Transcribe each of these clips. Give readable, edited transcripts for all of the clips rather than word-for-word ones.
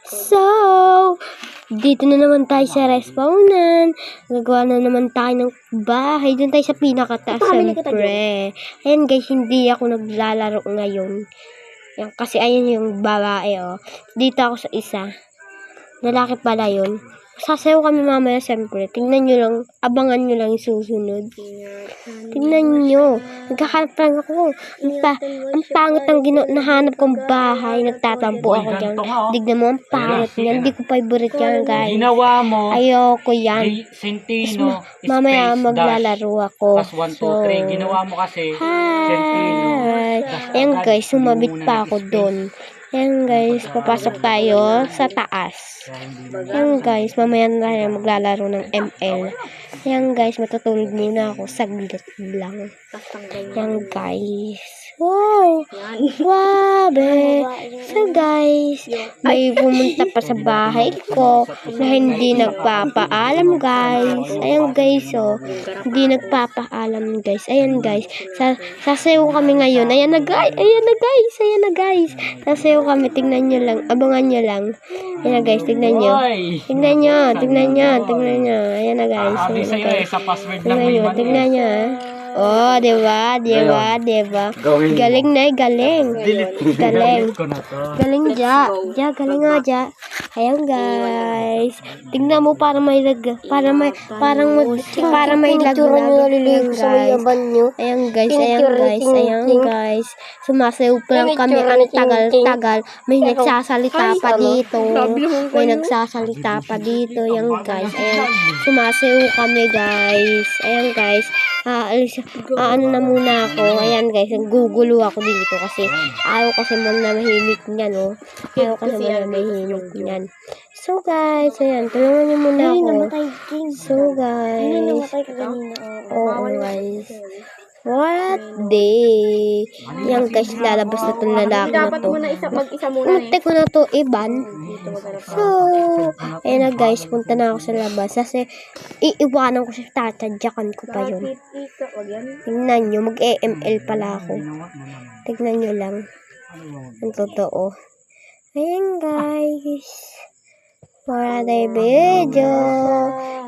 So, dito na naman tayo sa respawnan. Gagawa na naman tayo ng bahay. Doon tayo sa pinakataas, siyempre. Ayan guys, hindi ako naglalaro ngayon. Yan, kasi ayan yung babae, oh. Dito ako sa isa. Lalaki pala yun. Sasayaw kami mamaya, siyempre. Tingnan nyo lang, abangan nyo lang yung susunod. Tingnan nyo. Nagkakapang ako. Ang pangit ang nahanap kong bahay. Nagtatampo ako dyan. Dignan mo, ang pangit niyan. Hindi ko favorite yan, guys. Ginawa mo. Ayoko yan. Centino. Mamaya maglalaro ako. Plus 1, 2, 3. Ginawa mo kasi. Centino. Ayan guys, sumabit pa ako doon. Ayan guys, papasok tayo sa taas. Ayan guys, mamaya na tayo maglalaro ng ML. Ayan guys, matutulog muna ako. Saglit lang. Ayan guys. Wow! Wabe! So guys, may pumunta pa sa bahay ko na hindi nagpapaalam guys. Ayan guys, oh. Hindi nagpapaalam guys. Ayan guys. Sasayaw kami ngayon. Ayan na guys. Ayan na guys. Ayan na guys. Sasayaw kami. Tingnan nyo lang. Abangan nyo lang. Ayan na guys. Tingnan nyo. Tingnan nyo. Tingnan nyo. Tingnan nyo. Ayan na guys. Ayan na guys. Tingnan nyo. Tingnan nyo. Oh, diba? Diba? Diba? Galing na, galing. Galing. Galing ja. Ja, galing nga ja. Ayan guys. Tingnan mo para may lag. Para may lag. Ayan guys. Ayan guys. Ayan guys. Ayan guys. Sumasayaw pa lang kami. Ang tagal-tagal. May nagsasalita pa dito. May nagsasalita pa dito. Ayan guys. Ayan. Sumasayaw kami guys. Ayan guys. Ano na muna ako. Ayan guys, gugulo ako dito kasi ayaw kasi manamahimik niyan, oh. Ayaw kasi manamahimik niyan. So guys, ayan, tulungan niyo muna ako. So guys, oo guys. What day? Yan guys, lalabas na itong lalaki na to. Unti ko na to iban. So, ayan na guys, punta na ako sa labas. Kasi, iiwanan ko siya, tatadyakan ko pa yun. Tingnan nyo, mag-EML pala ako. Tingnan nyo lang. Ang totoo. Ayan guys. Para tayo video.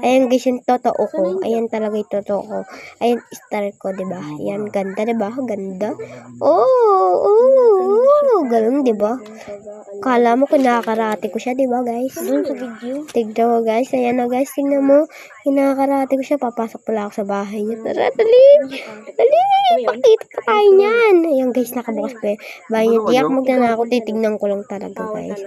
Ayan guys, yung totoo ko. Ayan talaga yung totoo ko. Ayan, star ko, diba? Ayan, ganda, diba? Ganda. Oh, ganun, diba? Kala mo, kinakarate ko siya, diba guys? Doon sa video. Tignan mo guys. Ayan na guys, tingnan mo. Kinakarate ko siya. Papasok pala ako sa bahay niya. Tara, dali. Dali, pakita ka tayo niyan. Ayan guys, nakabukas pa. Bahay niya. Di ako magnanako. Titignan ko lang talaga guys.